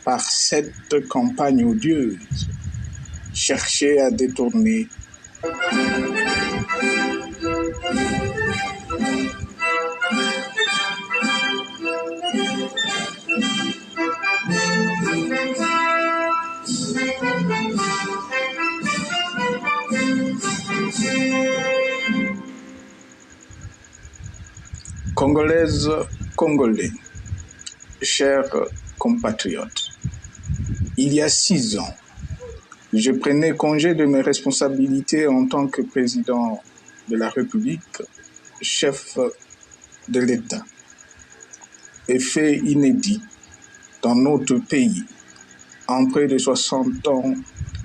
Par cette campagne odieuse, chercher à détourner Congolaises, Congolais, chers compatriotes, il y a 6 ans, je prenais congé de mes responsabilités en tant que président de la République, chef de l'État. Et fait inédit dans notre pays, en près de 60 ans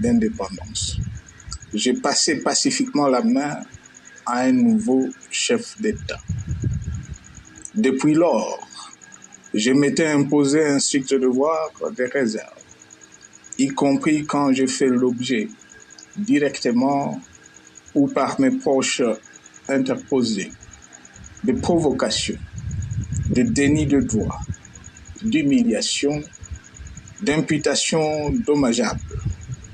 d'indépendance. J'ai passé pacifiquement la main à un nouveau chef d'État. Depuis lors, je m'étais imposé un strict devoir de réserve, y compris quand je fais l'objet, directement ou par mes proches interposés, de provocations, de déni de droit, d'humiliation, d'imputations dommageables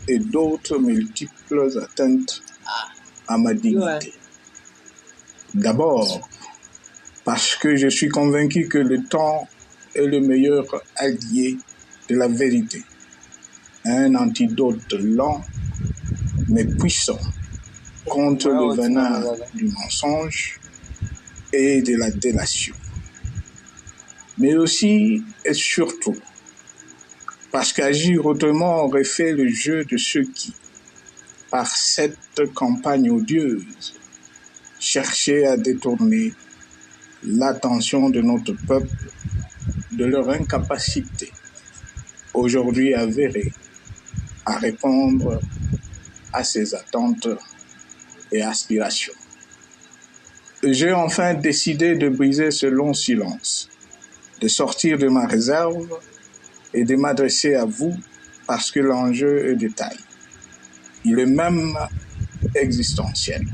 et d'autres multiples atteintes à ma dignité. D'abord, parce que je suis convaincu que le temps est le meilleur allié de la vérité, un antidote lent mais puissant contre le venin du mensonge et de la délation. Mais aussi et surtout parce qu'agir autrement aurait fait le jeu de ceux qui, par cette campagne odieuse, cherchaient à détourner l'attention de notre peuple de leur incapacité, aujourd'hui avérée, à répondre à ses attentes et aspirations. J'ai enfin décidé de briser ce long silence, de sortir de ma réserve et de m'adresser à vous parce que l'enjeu est de taille. Il est même existentiel.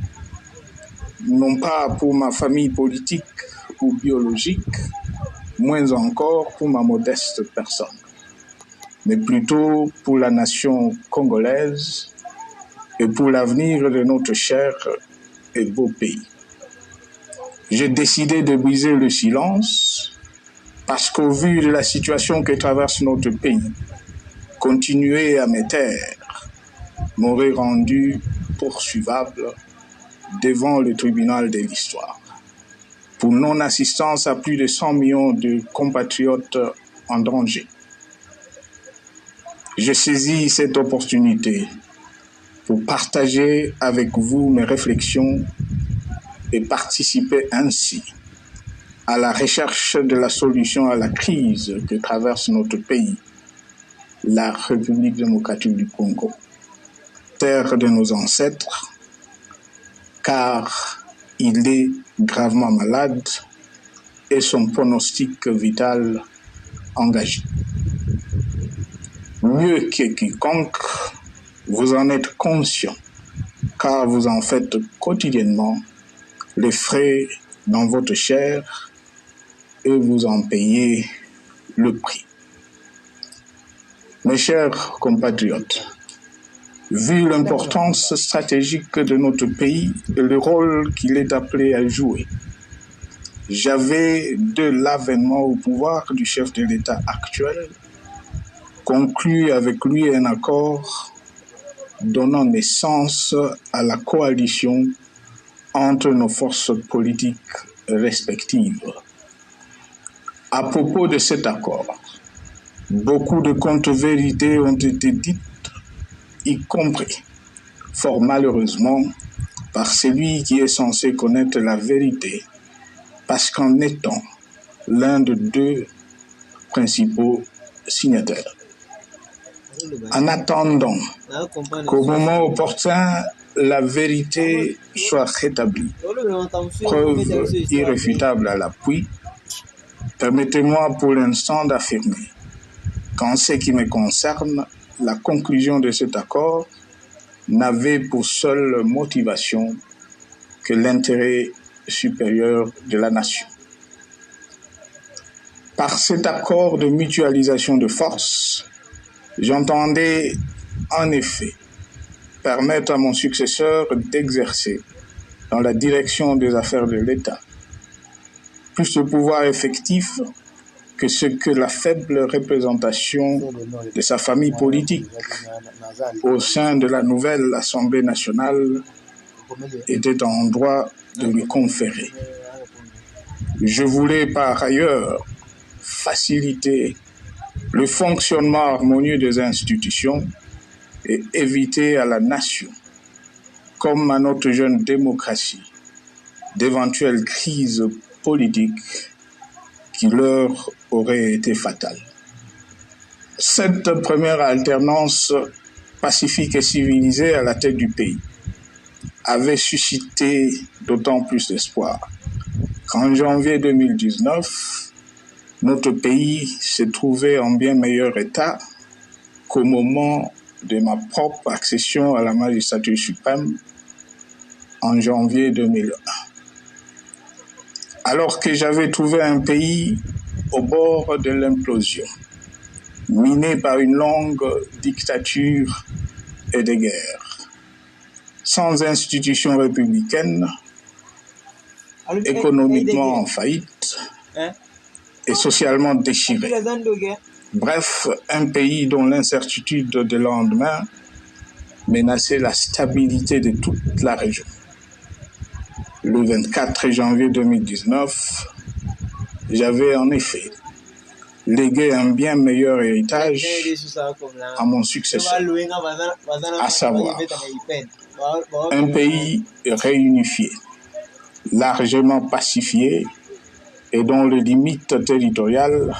Non pas pour ma famille politique ou biologique, moins encore pour ma modeste personne, mais plutôt pour la nation congolaise et pour l'avenir de notre cher et beau pays. J'ai décidé de briser le silence parce qu'au vu de la situation que traverse notre pays, continuer à me taire m'aurait rendu poursuivable devant le tribunal de l'histoire pour non-assistance à plus de 100 millions de compatriotes en danger. Je saisis cette opportunité pour partager avec vous mes réflexions et participer ainsi à la recherche de la solution à la crise que traverse notre pays, la République démocratique du Congo, terre de nos ancêtres, car il est gravement malade et son pronostic vital engagé. Mieux que quiconque, vous en êtes conscient, car vous en faites quotidiennement les frais dans votre chair et vous en payez le prix. Mes chers compatriotes, vu l'importance stratégique de notre pays et le rôle qu'il est appelé à jouer, j'avais, de l'avènement au pouvoir du chef de l'État actuel, conclu avec lui un accord donnant naissance à la coalition entre nos forces politiques respectives. À propos de cet accord, beaucoup de contre-vérités ont été dites, y compris, fort malheureusement, par celui qui est censé connaître la vérité, parce qu'en étant l'un de deux principaux signataires. En attendant qu'au moment opportun, la vérité soit rétablie. Preuve irréfutable à l'appui, permettez-moi pour l'instant d'affirmer qu'en ce qui me concerne, la conclusion de cet accord n'avait pour seule motivation que l'intérêt supérieur de la nation. Par cet accord de mutualisation de forces, j'entendais en effet permettre à mon successeur d'exercer dans la direction des affaires de l'État plus de pouvoir effectif que ce que la faible représentation de sa famille politique au sein de la nouvelle Assemblée nationale était en droit de lui conférer. Je voulais par ailleurs faciliter le fonctionnement harmonieux des institutions et éviter à la nation, comme à notre jeune démocratie, d'éventuelles crises politiques qui leur auraient été fatales. Cette première alternance pacifique et civilisée à la tête du pays avait suscité d'autant plus d'espoir qu'en janvier 2019, notre pays se trouvait en bien meilleur état qu'au moment de ma propre accession à la magistrature suprême en janvier 2001. Alors que j'avais trouvé un pays au bord de l'implosion, miné par une longue dictature et des guerres, sans institutions républicaines, économiquement en faillite et socialement déchiré. Bref, un pays dont l'incertitude de lendemain menaçait la stabilité de toute la région. Le 24 janvier 2019, j'avais en effet légué un bien meilleur héritage à mon successeur, à savoir un pays réunifié, largement pacifié et dont les limites territoriales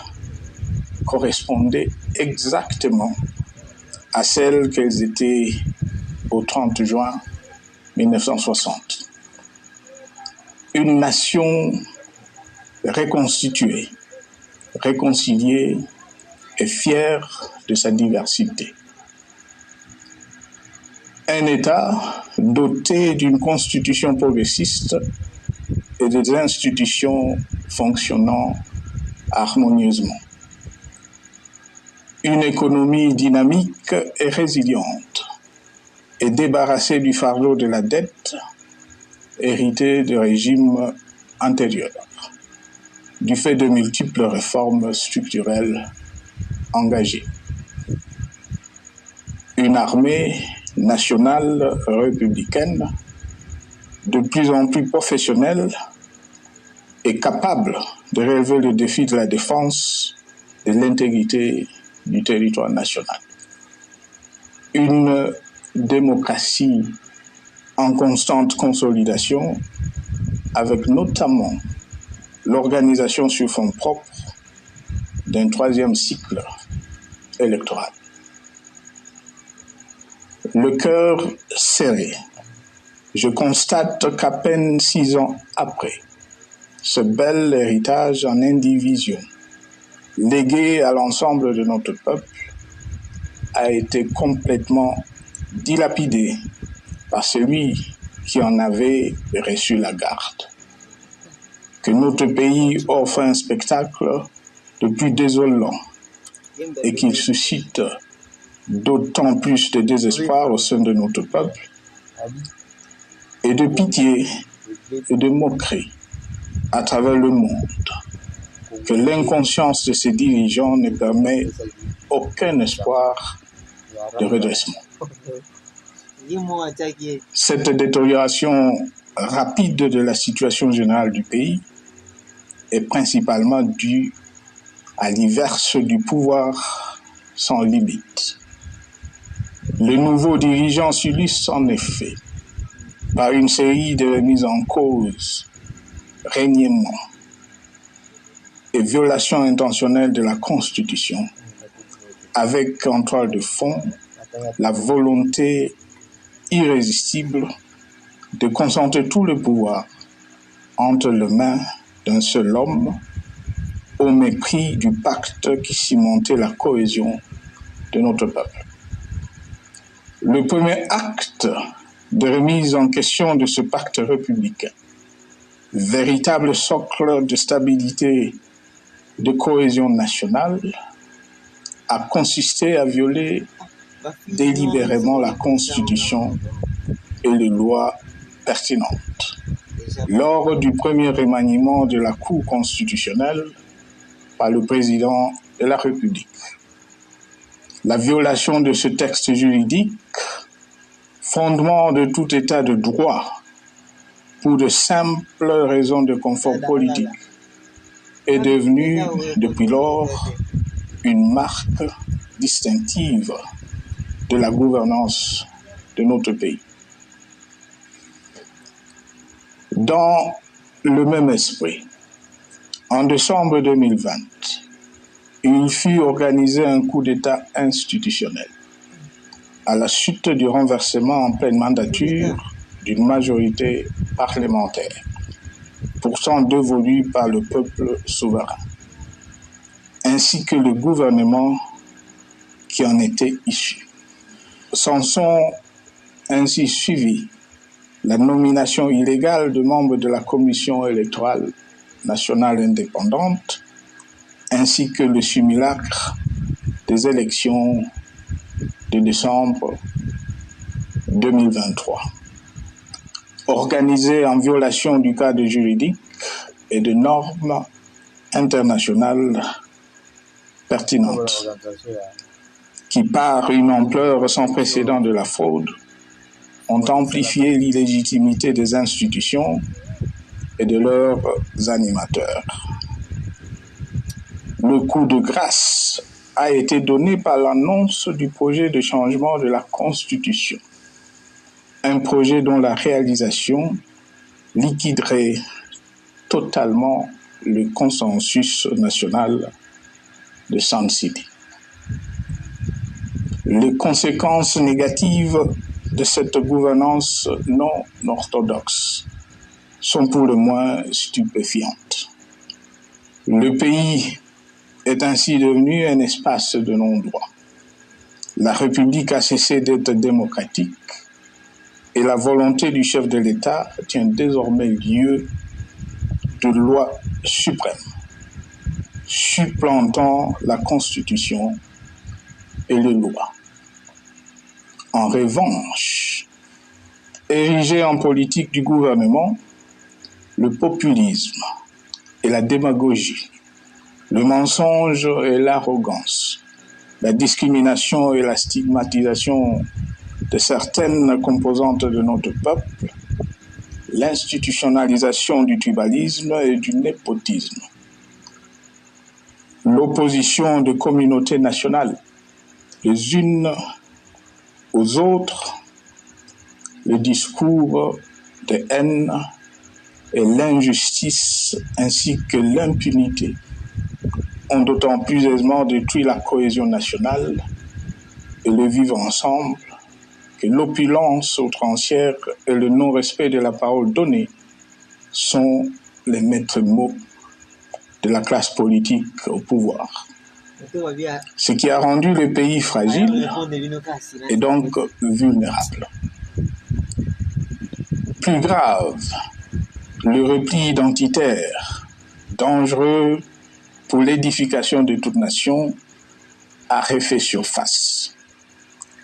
correspondaient exactement à celles qu'elles étaient au 30 juin 1960. Une nation reconstituée, réconciliée et fière de sa diversité. Un État doté d'une constitution progressiste et des institutions fonctionnant harmonieusement. Une économie dynamique et résiliente et débarrassée du fardeau de la dette hérité de régimes antérieurs, du fait de multiples réformes structurelles engagées. Une armée nationale républicaine de plus en plus professionnelle et capable de relever le défi de la défense de l'intégrité du territoire national. Une démocratie en constante consolidation, avec notamment l'organisation sur fonds propres d'un troisième cycle électoral. Le cœur serré, je constate qu'à peine 6 ans après, ce bel héritage en indivision, légué à l'ensemble de notre peuple, a été complètement dilapidé par celui qui en avait reçu la garde. Que notre pays offre un spectacle de plus désolant et qu'il suscite d'autant plus de désespoir au sein de notre peuple et de pitié et de moquerie à travers le monde, que l'inconscience de ses dirigeants ne permet aucun espoir de redressement. Cette détérioration rapide de la situation générale du pays est principalement due à l'inverse du pouvoir sans limite. Les nouveaux dirigeants s'illustrent en effet par une série de remises en cause, reniements et violations intentionnelles de la Constitution, avec en toile de fond la volonté irrésistible de concentrer tout le pouvoir entre les mains d'un seul homme, au mépris du pacte qui cimentait la cohésion de notre peuple. Le premier acte de remise en question de ce pacte républicain, véritable socle de stabilité, de cohésion nationale, a consisté à violer délibérément la Constitution et les lois pertinentes. Lors du premier remaniement de la Cour constitutionnelle par le président de la République. La violation de ce texte juridique, fondement de tout état de droit, pour de simples raisons de confort politique, est devenue, depuis lors, une marque distinctive de la gouvernance de notre pays. Dans le même esprit, en décembre 2020, il fut organisé un coup d'État institutionnel à la suite du renversement en pleine mandature d'une majorité parlementaire, pourtant dévolue par le peuple souverain, ainsi que le gouvernement qui en était issu. S'en sont ainsi suivis la nomination illégale de membres de la Commission électorale nationale indépendante, ainsi que le simulacre des élections de décembre 2023, organisé en violation du cadre juridique et de normes internationales pertinentes, qui, par une ampleur sans précédent de la fraude, ont amplifié l'illégitimité des institutions et de leurs animateurs. Le coup de grâce a été donné par l'annonce du projet de changement de la Constitution, un projet dont la réalisation liquiderait totalement le consensus national de Sun City. Les conséquences négatives de cette gouvernance non orthodoxe sont pour le moins stupéfiantes. Le pays est ainsi devenu un espace de non-droit. La République a cessé d'être démocratique et la volonté du chef de l'État tient désormais lieu de loi suprême, supplantant la Constitution et les lois. En revanche, érigé en politique du gouvernement, le populisme et la démagogie, le mensonge et l'arrogance, la discrimination et la stigmatisation de certaines composantes de notre peuple, l'institutionnalisation du tribalisme et du népotisme, l'opposition de communautés nationales, les unes aux autres, le discours de haine et l'injustice ainsi que l'impunité ont d'autant plus aisément détruit la cohésion nationale et le vivre ensemble que l'opulence outrancière et le non-respect de la parole donnée sont les maîtres mots de la classe politique au pouvoir. Ce qui a rendu le pays fragile et donc vulnérable. Plus grave, le repli identitaire, dangereux pour l'édification de toute nation, a refait surface,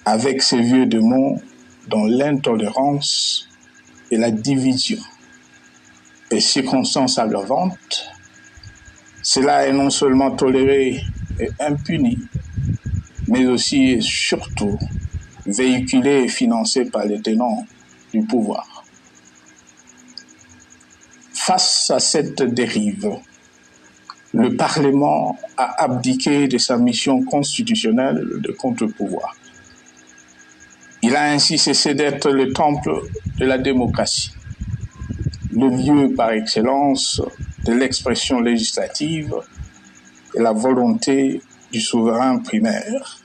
avec ses vieux démons dont l'intolérance et la division est circonstance aggravante. Cela est non seulement toléré et impuni, mais aussi et surtout véhiculé et financé par les tenants du pouvoir. Face à cette dérive, le Parlement a abdiqué de sa mission constitutionnelle de contre-pouvoir. Il a ainsi cessé d'être le temple de la démocratie, le lieu par excellence de l'expression législative et la volonté du souverain primaire,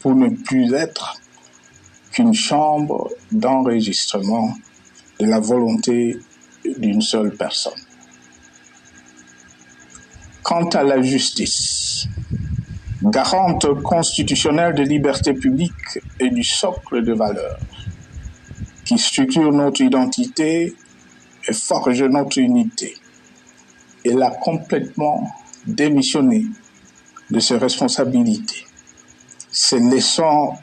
pour ne plus être qu'une chambre d'enregistrement de la volonté d'une seule personne. Quant à la justice, garante constitutionnelle de liberté publique et du socle de valeurs, qui structure notre identité et forge notre unité, elle a complètement démissionné de ses responsabilités, se laissant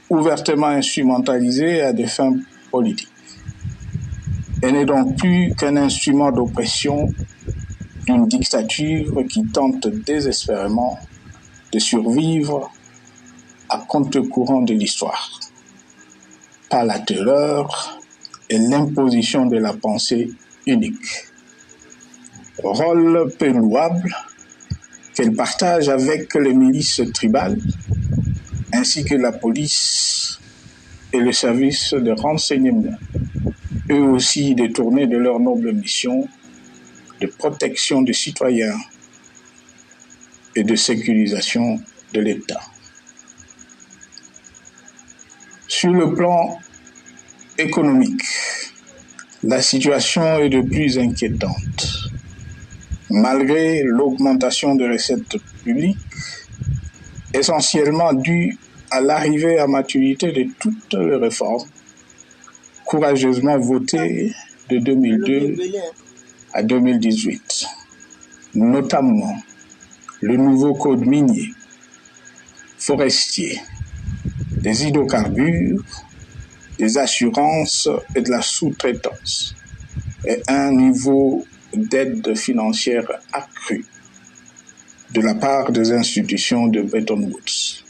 ouvertement instrumentalisée à des fins politiques. Elle n'est donc plus qu'un instrument d'oppression d'une dictature qui tente désespérément de survivre à contre-courant de l'histoire, par la terreur et l'imposition de la pensée unique. Rôle peu louable qu'elle partage avec les milices tribales, ainsi que la police et le service de renseignement, eux aussi détournés de leur noble mission de protection des citoyens et de sécurisation de l'État. Sur le plan économique, la situation est de plus inquiétante. Malgré l'augmentation des recettes publiques, essentiellement due à l'arrivée à maturité de toutes les réformes courageusement votées de 2002 à 2018, notamment le nouveau code minier, forestier, des hydrocarbures, des assurances et de la sous-traitance, et un niveau d'aide financière accrue de la part des institutions de Bretton Woods.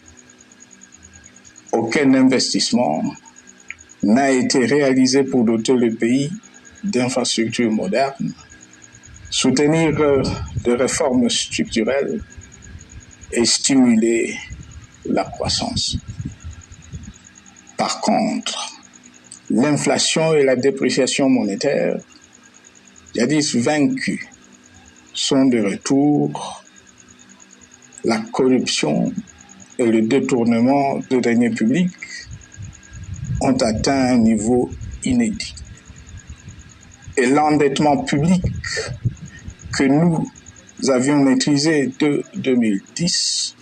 Aucun investissement n'a été réalisé pour doter le pays d'infrastructures modernes, soutenir des réformes structurelles et stimuler la croissance. Par contre, l'inflation et la dépréciation monétaire, jadis vaincues, sont de retour. La corruption et le détournement de deniers publics ont atteint un niveau inédit. Et l'endettement public que nous avions maîtrisé de 2010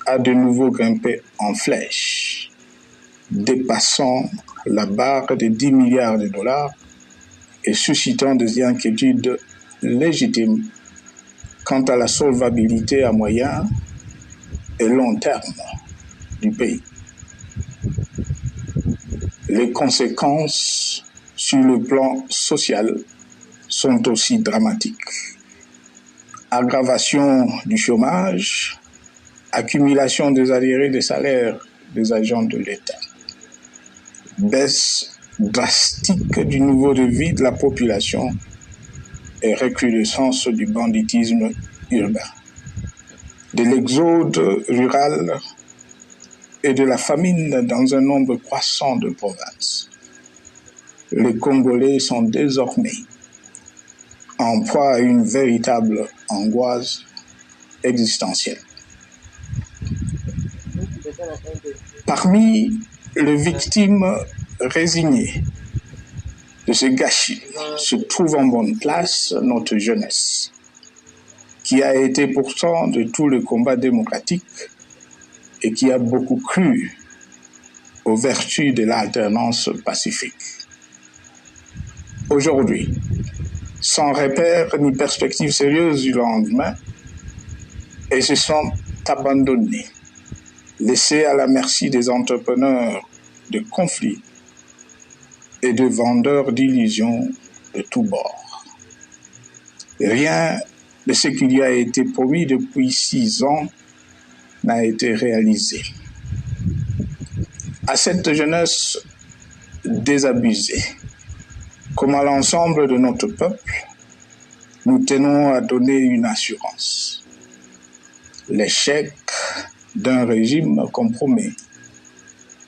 a de nouveau grimpé en flèche, dépassant la barre de 10 milliards de dollars et suscitant des inquiétudes légitimes quant à la solvabilité à moyen et long terme du pays. Les conséquences sur le plan social sont aussi dramatiques. Aggravation du chômage, accumulation des arriérés des salaires des agents de l'État, baisse drastique du niveau de vie de la population et recrudescence du banditisme urbain, de l'exode rural et de la famine dans un nombre croissant de provinces. Les Congolais sont désormais en proie à une véritable angoisse existentielle. Parmi les victimes résignées de ce gâchis se trouve en bonne place notre jeunesse, qui a été pourtant de tout le combat démocratique et qui a beaucoup cru aux vertus de l'alternance pacifique. Aujourd'hui, sans repère ni perspective sérieuse du lendemain, ils se sont abandonnés, laissés à la merci des entrepreneurs de conflits et de vendeurs d'illusions de tous bords. Rien de ce qui lui a été promis depuis 6 ans n'a été réalisé. À cette jeunesse désabusée, comme à l'ensemble de notre peuple, nous tenons à donner une assurance. L'échec d'un régime compromet,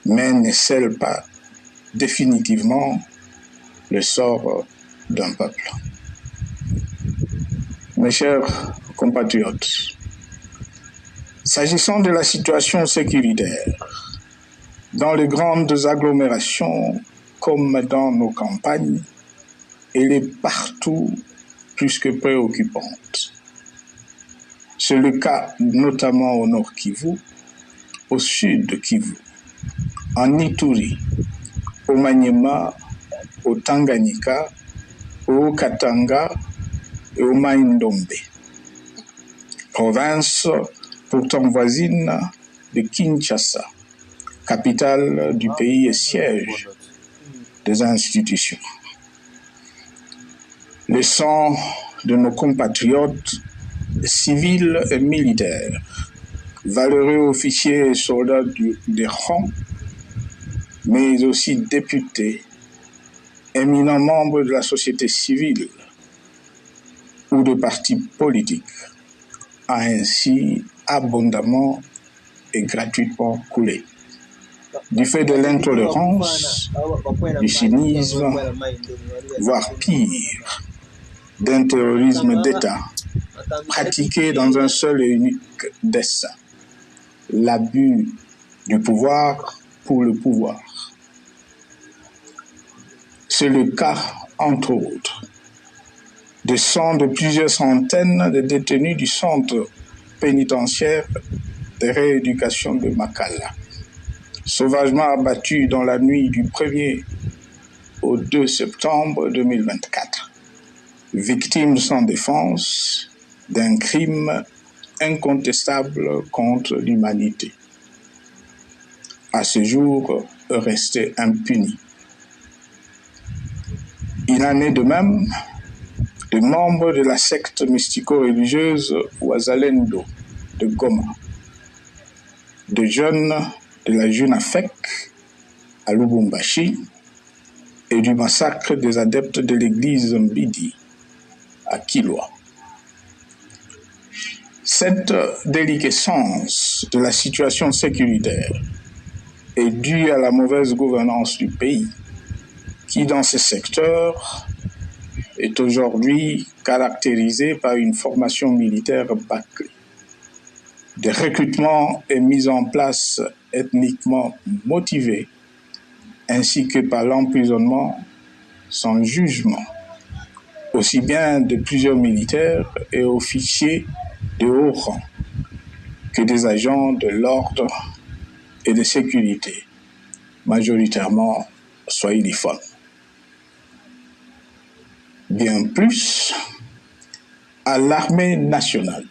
mais ne scelle pas définitivement le sort d'un peuple. Mes chers compatriotes, s'agissant de la situation sécuritaire, dans les grandes agglomérations comme dans nos campagnes, elle est partout plus que préoccupante. C'est le cas notamment au nord Kivu, au sud Kivu, en Ituri, au Maniema, au Tanganyika, au Katanga et au Mai-Ndombe. Province pourtant voisine de Kinshasa, capitale du pays et siège des institutions. Le sang de nos compatriotes civils et militaires, valeureux officiers et soldats des rangs, mais aussi députés, éminents membres de la société civile ou de partis politiques, a ainsi abondamment et gratuitement coulé. Du fait de l'intolérance, du cynisme, voire pire, d'un terrorisme d'État pratiqué dans un seul et unique dessein, l'abus du pouvoir pour le pouvoir. C'est le cas, entre autres, de sang de plusieurs centaines de détenus du centre pénitentiaire de rééducation de Makala, sauvagement abattus dans la nuit du 1er au 2 septembre 2024, victimes sans défense d'un crime incontestable contre l'humanité, à ce jour resté impuni. Il en est de même de membres de la secte mystico-religieuse Wazalendo de Goma, de jeunes de la Junafek à Lubumbashi et du massacre des adeptes de l'église Mbidi à Kilwa. Cette déliquescence de la situation sécuritaire est due à la mauvaise gouvernance du pays, qui dans ces secteurs est aujourd'hui caractérisé par une formation militaire bâclée, des recrutements et mises en place ethniquement motivés, ainsi que par l'emprisonnement sans jugement, aussi bien de plusieurs militaires et officiers de haut rang que des agents de l'ordre et de sécurité, majoritairement swahiliphones. Bien plus, à l'armée nationale,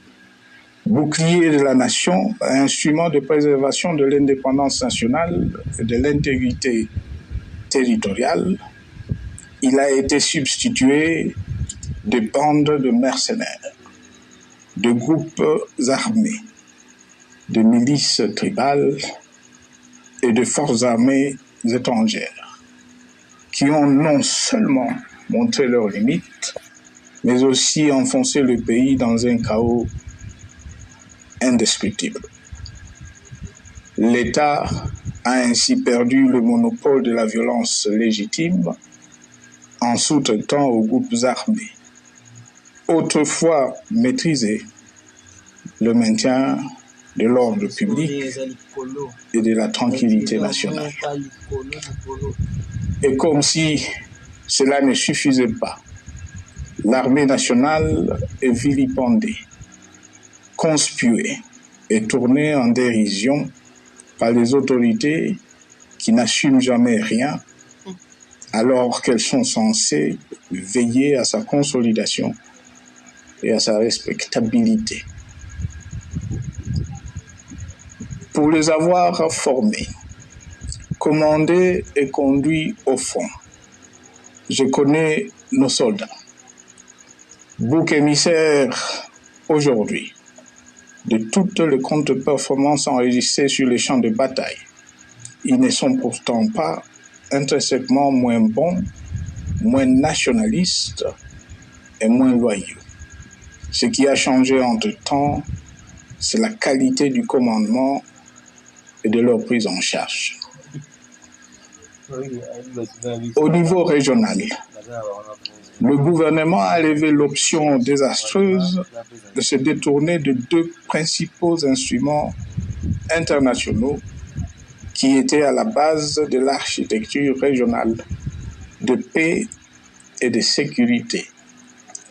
bouclier de la nation, instrument de préservation de l'indépendance nationale et de l'intégrité territoriale, il a été substitué de bandes de mercenaires, de groupes armés, de milices tribales et de forces armées étrangères, qui ont non seulement montré leurs limites, mais aussi enfoncé le pays dans un chaos indescriptible. L'État a ainsi perdu le monopole de la violence légitime en sous-traitant aux groupes armés, autrefois maîtrisés, le maintien de l'ordre public et de la tranquillité nationale. Et comme si cela ne suffisait pas, l'armée nationale est vilipendée, conspuée et tournée en dérision par les autorités qui n'assument jamais rien, alors qu'elles sont censées veiller à sa consolidation et à sa respectabilité. Pour les avoir formés, commandés et conduits au front, je connais nos soldats. Bouc émissaires aujourd'hui de toutes les contre-performances enregistrées sur les champs de bataille. Ils ne sont pourtant pas intrinsèquement moins bons, moins nationalistes et moins loyaux. Ce qui a changé entre-temps, c'est la qualité du commandement et de leur prise en charge. Au niveau régional, le gouvernement a levé l'option désastreuse de se détourner de deux principaux instruments internationaux qui était à la base de l'architecture régionale de paix et de sécurité,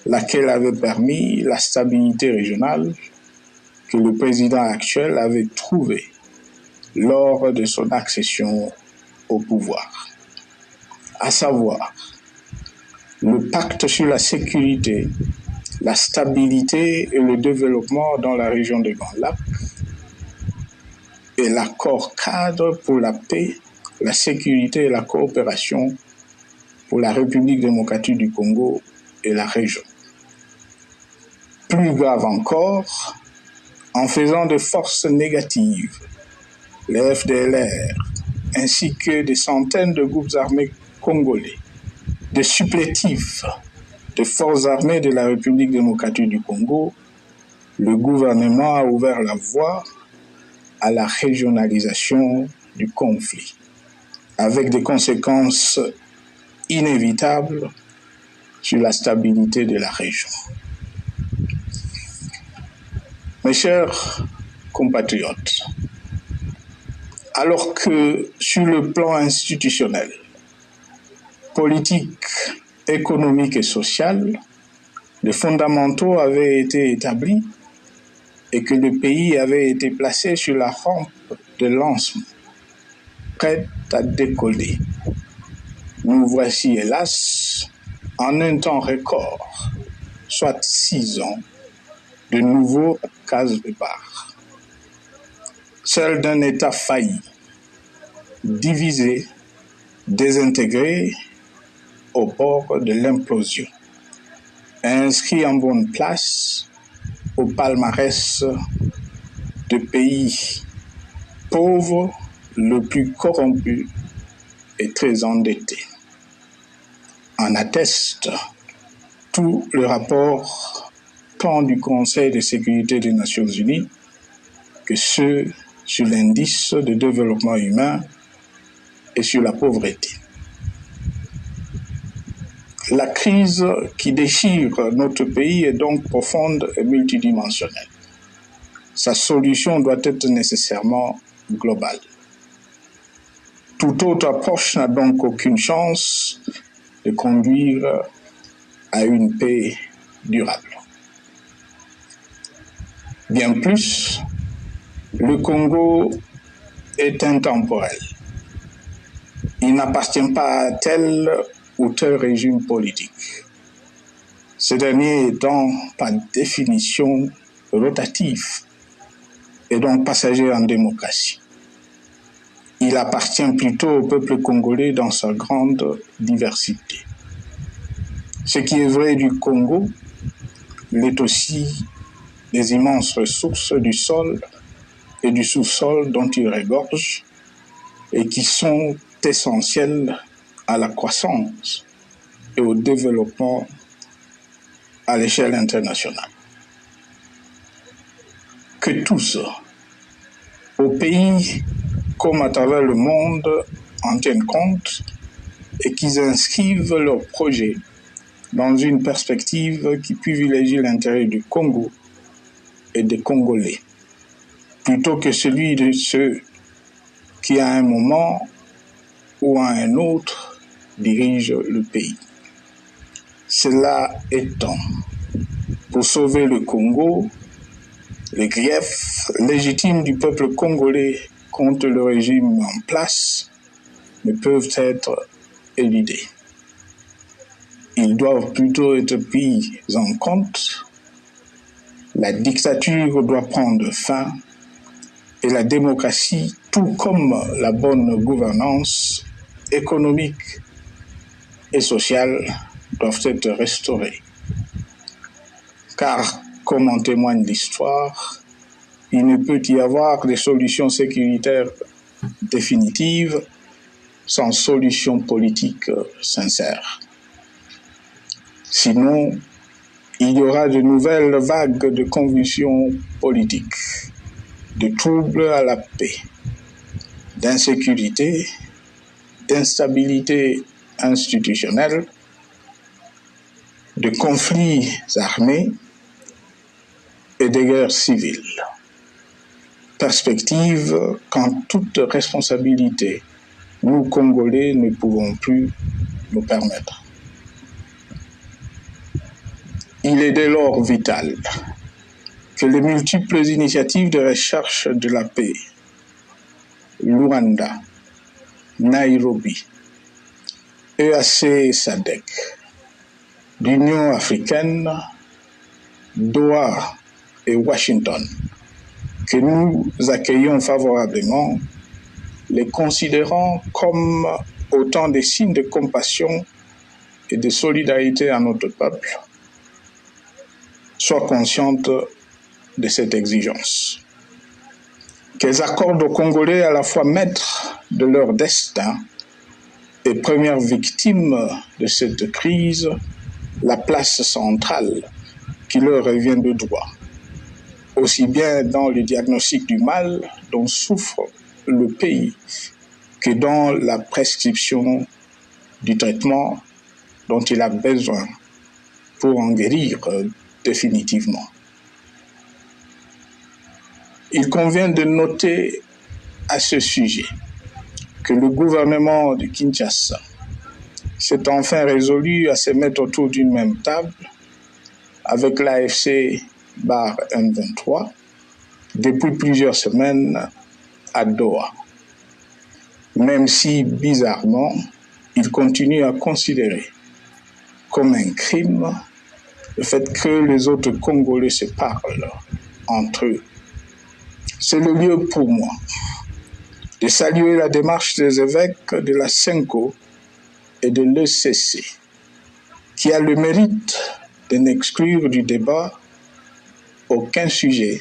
laquelle avait permis la stabilité régionale que le président actuel avait trouvée lors de son accession au pouvoir, à savoir le pacte sur la sécurité, la stabilité et le développement dans la région des Grands Lacs et l'accord cadre pour la paix, la sécurité et la coopération pour la République démocratique du Congo et la région. Plus grave encore, en faisant de forces négatives, les FDLR, ainsi que des centaines de groupes armés congolais, de supplétifs de forces armées de la République démocratique du Congo, le gouvernement a ouvert la voie à la régionalisation du conflit, avec des conséquences inévitables sur la stabilité de la région. Mes chers compatriotes, alors que sur le plan institutionnel, politique, économique et social, les fondamentaux avaient été établis et que le pays avait été placé sur la rampe de lancement, prêt à décoller. Nous voici, hélas, en un temps record, soit 6 ans, de nouveaux cases départ. Celle d'un État failli, divisé, désintégré, au bord de l'implosion, inscrit en bonne place au palmarès de pays pauvres, le plus corrompu et très endetté. En atteste tout le rapport tant du Conseil de sécurité des Nations Unies que ceux sur l'indice de développement humain et sur la pauvreté. La crise qui déchire notre pays est donc profonde et multidimensionnelle. Sa solution doit être nécessairement globale. Toute autre approche n'a donc aucune chance de conduire à une paix durable. Bien plus, le Congo est intemporel. Il n'appartient pas à tel ou tel régime politique. Ce dernier étant par définition rotatif et donc passager en démocratie. Il appartient plutôt au peuple congolais dans sa grande diversité. Ce qui est vrai du Congo l'est aussi des immenses ressources du sol et du sous-sol dont il regorge et qui sont essentielles à la croissance et au développement à l'échelle internationale. Que tous, au pays comme à travers le monde, en tiennent compte et qu'ils inscrivent leurs projets dans une perspective qui privilégie l'intérêt du Congo et des Congolais, plutôt que celui de ceux qui, à un moment ou à un autre, dirigent le pays. Cela étant, pour sauver le Congo, les griefs légitimes du peuple congolais contre le régime en place ne peuvent être éludés. Ils doivent plutôt être pris en compte. La dictature doit prendre fin et la démocratie, tout comme la bonne gouvernance économique et sociale, doivent être restaurées. Car, comme en témoigne l'histoire, il ne peut y avoir de solutions sécuritaires définitives sans solution politique sincère. Sinon, il y aura de nouvelles vagues de convulsions politiques, de troubles à la paix, d'insécurité, d'instabilité institutionnelle, de conflits armés et de guerres civiles. perspective qu'en toute responsabilité, nous, Congolais, ne pouvons plus nous permettre. Il est dès lors vital que les multiples initiatives de recherche de la paix, Luanda, Nairobi, EAC SADC, l'Union africaine, Doha et Washington, que nous accueillons favorablement, les considérant comme autant de signes de compassion et de solidarité à notre peuple, soient conscientes de cette exigence. Qu'elles accordent aux Congolais à la fois maîtres de leur destin et premières victimes de cette crise la place centrale qui leur revient de droit, aussi bien dans le diagnostic du mal dont souffre le pays que dans la prescription du traitement dont il a besoin pour en guérir définitivement. Il convient de noter à ce sujet que le gouvernement de Kinshasa s'est enfin résolu à se mettre autour d'une même table avec l'AFC M23 depuis plusieurs semaines à Doha, même si bizarrement, il continue à considérer comme un crime le fait que les autres Congolais se parlent entre eux. C'est le lieu pour moi de saluer la démarche des évêques de la CENCO et de l'ECC, qui a le mérite de n'exclure du débat aucun sujet,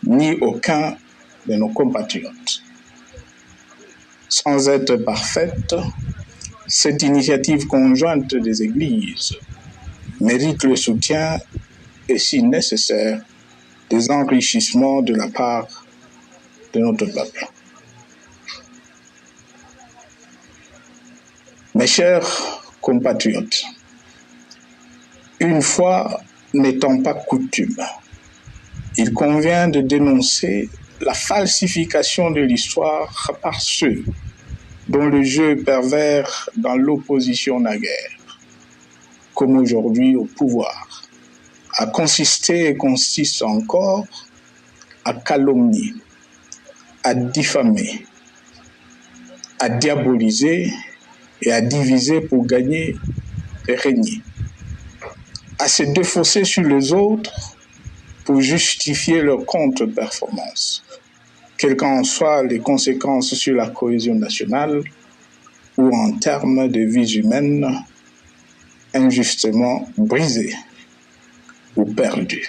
ni aucun de nos compatriotes. Sans être parfaite, cette initiative conjointe des Églises mérite le soutien et, si nécessaire, des enrichissements de la part de notre peuple. Mes chers compatriotes, une fois n'étant pas coutume, il convient de dénoncer la falsification de l'histoire par ceux dont le jeu pervers dans l'opposition naguère, comme aujourd'hui au pouvoir, a consisté et consiste encore à calomnier, à diffamer, à diaboliser et à diviser pour gagner et régner, à se défausser sur les autres pour justifier leur contre-performance, quelles qu'en soient les conséquences sur la cohésion nationale ou en termes de vies humaines injustement brisées ou perdues.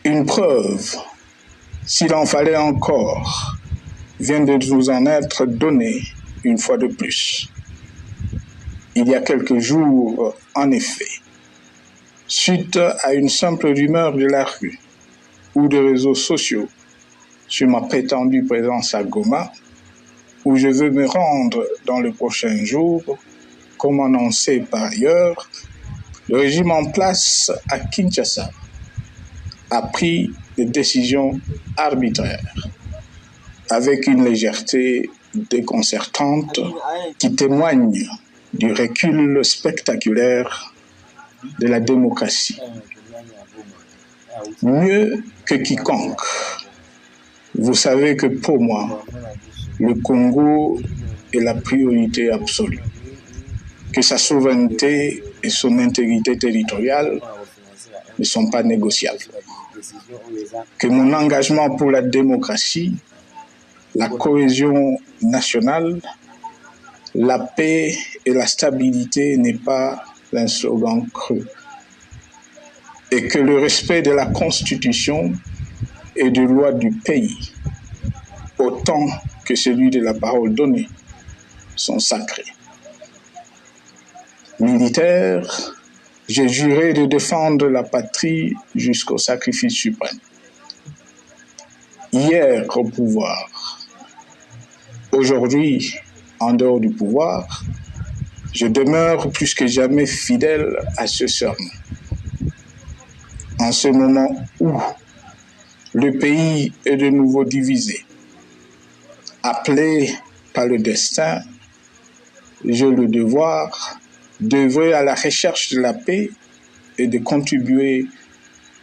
Une preuve, s'il en fallait encore, vient de nous en être donnée une fois de plus. Il y a quelques jours, en effet, suite à une simple rumeur de la rue ou des réseaux sociaux sur ma prétendue présence à Goma, où je veux me rendre dans les prochains jours, comme annoncé par ailleurs, le régime en place à Kinshasa a pris des décisions arbitraires, avec une légèreté déconcertante qui témoigne du recul spectaculaire de la démocratie. Mieux que quiconque, vous savez que pour moi, le Congo est la priorité absolue, que sa souveraineté et son intégrité territoriale ne sont pas négociables, que mon engagement pour la démocratie, la cohésion nationale, la paix et la stabilité n'est pas un slogan creux, et que le respect de la Constitution et des lois du pays, autant que celui de la parole donnée, sont sacrés. Militaire, j'ai juré de défendre la patrie jusqu'au sacrifice suprême. Hier au pouvoir, aujourd'hui en dehors du pouvoir, je demeure plus que jamais fidèle à ce serment. En ce moment où le pays est de nouveau divisé. Appelé par le destin, j'ai le devoir d'œuvrer à la recherche de la paix et de contribuer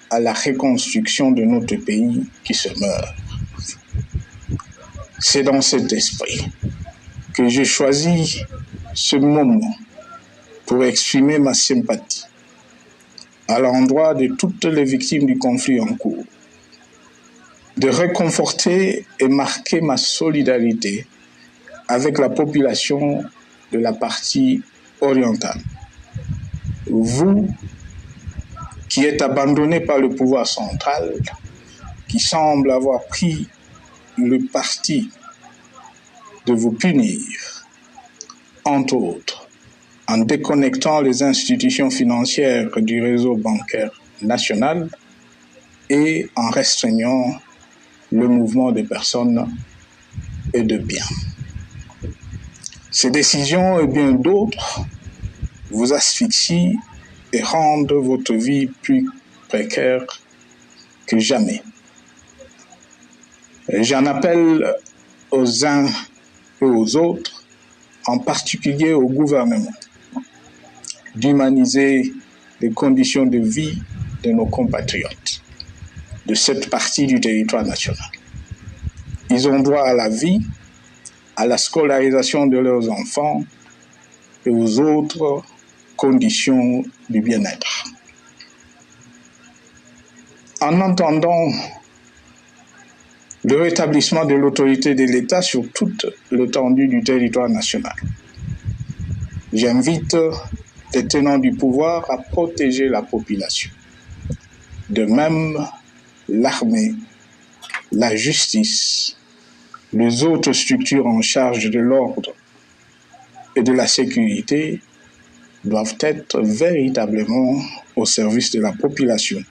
à la reconstruction de notre pays qui se meurt. C'est dans cet esprit que j'ai choisi ce moment pour exprimer ma sympathie à l'endroit de toutes les victimes du conflit en cours, de réconforter et marquer ma solidarité avec la population de la partie orientale. Vous, qui êtes abandonnés par le pouvoir central, qui semble avoir pris le parti de vous punir, entre autres, en déconnectant les institutions financières du réseau bancaire national et en restreignant le mouvement des personnes et de biens. Ces décisions et bien d'autres vous asphyxient et rendent votre vie plus précaire que jamais. J'en appelle aux uns et aux autres, en particulier au gouvernement, d'humaniser les conditions de vie de nos compatriotes de cette partie du territoire national. Ils ont droit à la vie, à la scolarisation de leurs enfants et aux autres conditions du bien-être. En entendant le rétablissement de l'autorité de l'État sur toute l'étendue du territoire national, j'invite les tenants du pouvoir à protéger la population. De même, l'armée, la justice, les autres structures en charge de l'ordre et de la sécurité doivent être véritablement au service de la population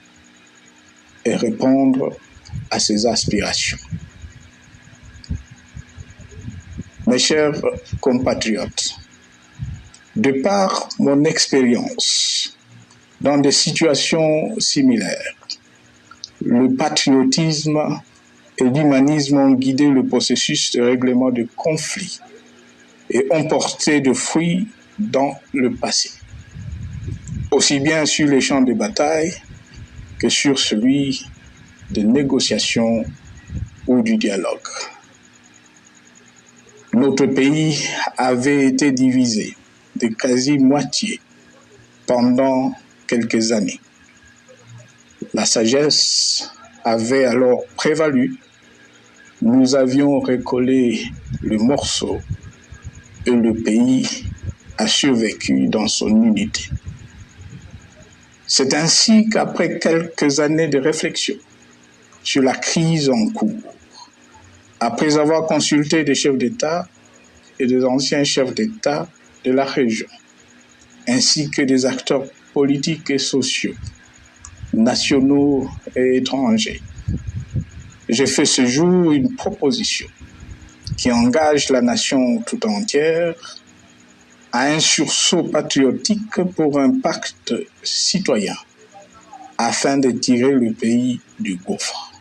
et répondre à ses aspirations. Mes chers compatriotes, de par mon expérience dans des situations similaires, le patriotisme et l'humanisme ont guidé le processus de règlement de conflits et ont porté de fruits dans le passé, aussi bien sur les champs de bataille que sur celui de négociation ou du dialogue. Notre pays avait été divisé de quasi-moitié pendant quelques années. La sagesse avait alors prévalu. Nous avions recollé le morceau et le pays a survécu dans son unité. C'est ainsi qu'après quelques années de réflexion sur la crise en cours, après avoir consulté des chefs d'État et des anciens chefs d'État de la région, ainsi que des acteurs politiques et sociaux, nationaux et étrangers, j'ai fait ce jour une proposition qui engage la nation tout entière à un sursaut patriotique pour un pacte citoyen afin de tirer le pays du gouffre.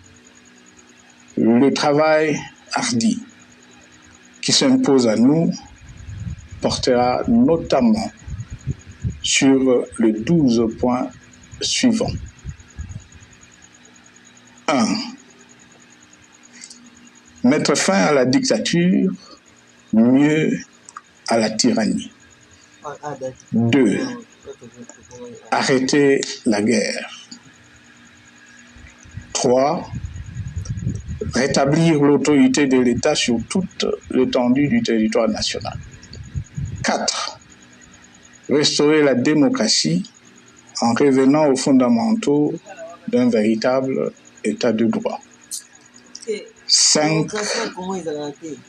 Le travail hardi qui s'impose à nous portera notamment sur les 12 points suivants. 1. Mettre fin à la dictature, mieux à la tyrannie. 2. Arrêter la guerre. 3. Rétablir l'autorité de l'État sur toute l'étendue du territoire national. 4. Restaurer la démocratie en revenant aux fondamentaux d'un véritable État de droit. 5.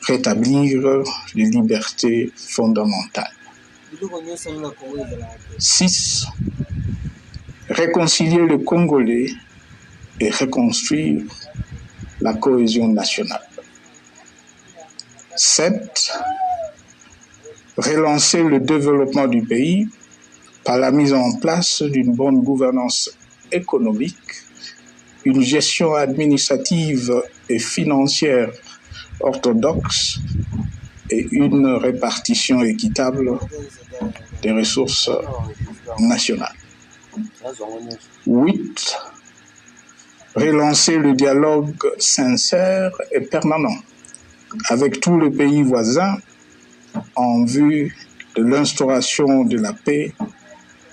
Rétablir les libertés fondamentales. 6. Réconcilier le Congolais et reconstruire la cohésion nationale. 7. Relancer le développement du pays par la mise en place d'une bonne gouvernance économique une gestion administrative et financière orthodoxe et une répartition équitable des ressources nationales. 8. Relancer le dialogue sincère et permanent avec tous les pays voisins en vue de l'instauration de la paix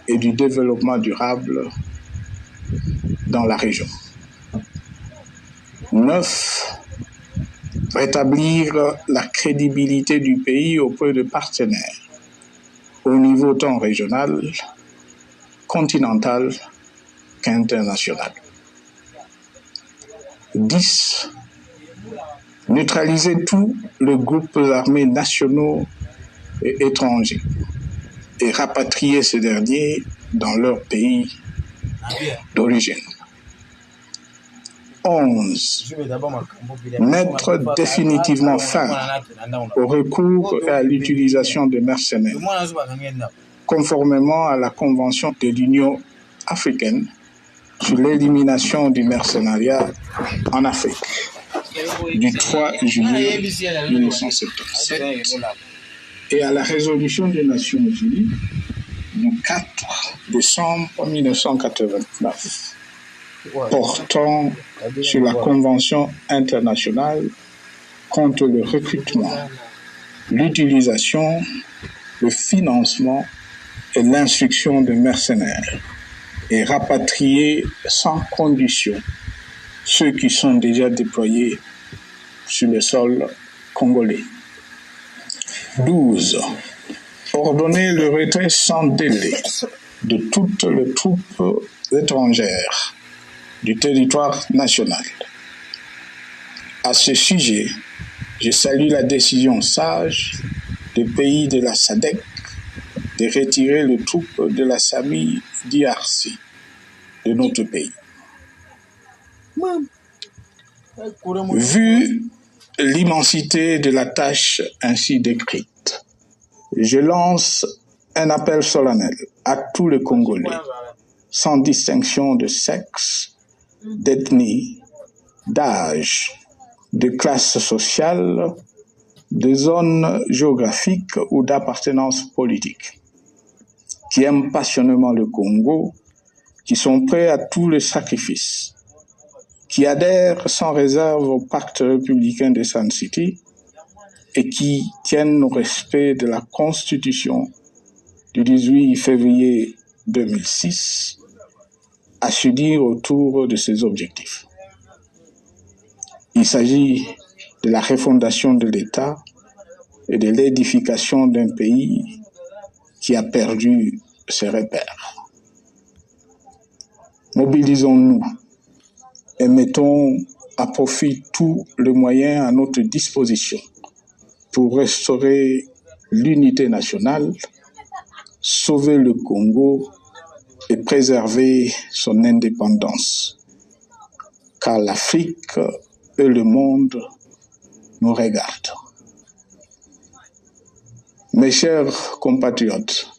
et du développement durable dans la région. 9. Rétablir la crédibilité du pays auprès de partenaires au niveau tant régional, continental qu'international. 10. Neutraliser tous les groupes armés nationaux et étrangers et rapatrier ces derniers dans leur pays d'origine. 11. Mettre définitivement fin au recours et à l'utilisation des mercenaires, conformément à la Convention de l'Union africaine sur l'élimination du mercenariat en Afrique du 3 juillet 1977 et à la résolution des Nations Unies du 4 décembre 1989 portant sur la Convention internationale contre le recrutement, l'utilisation, le financement et l'instruction de mercenaires et rapatrier sans condition ceux qui sont déjà déployés sur le sol congolais. 12. Ordonner le retrait sans délai de toutes les troupes étrangères du territoire national. À ce sujet, je salue la décision sage des pays de la SADC de retirer les troupes de la SAMI DRC de notre pays. Vu l'immensité de la tâche ainsi décrite, je lance un appel solennel à tous les Congolais, sans distinction de sexe, d'ethnie, d'âge, de classe sociale, de zone géographique ou d'appartenance politique, qui aiment passionnément le Congo, qui sont prêts à tous les sacrifices, qui adhèrent sans réserve au pacte républicain de Sun City et qui tiennent au respect de la Constitution du 18 février 2006, à se dire autour de ces objectifs. Il s'agit de la refondation de l'État et de l'édification d'un pays qui a perdu ses repères. Mobilisons-nous et mettons à profit tous les moyens à notre disposition pour restaurer l'unité nationale, sauver le Congo et préserver son indépendance. Car l'Afrique et le monde nous regardent. Mes chers compatriotes,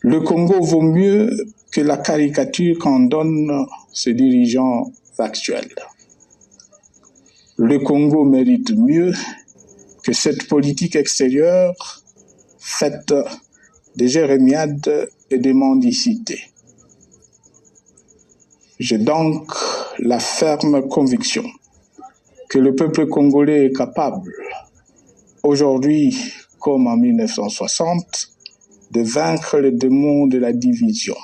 le Congo vaut mieux que la caricature qu'en donnent ses dirigeants actuels. Le Congo mérite mieux que cette politique extérieure faite de jérémiades et de mendicité. J'ai donc la ferme conviction que le peuple congolais est capable, aujourd'hui comme en 1960, de vaincre le démon de la division,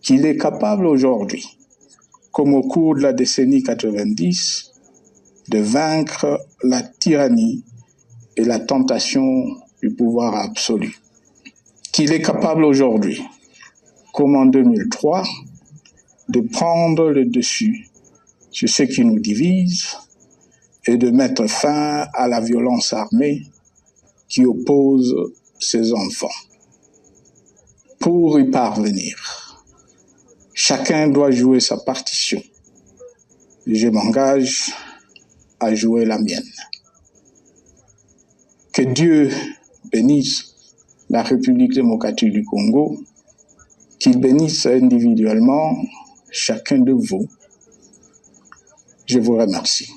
qu'il est capable aujourd'hui, comme au cours de la décennie 90, de vaincre la tyrannie et la tentation du pouvoir absolu, qu'il est capable aujourd'hui, comme en 2003, de prendre le dessus sur ce qui nous divise et de mettre fin à la violence armée qui oppose ses enfants. Pour y parvenir, chacun doit jouer sa partition. Je m'engage à jouer la mienne. Que Dieu bénisse la République démocratique du Congo, qu'il bénisse individuellement chacun de vous. Je vous remercie.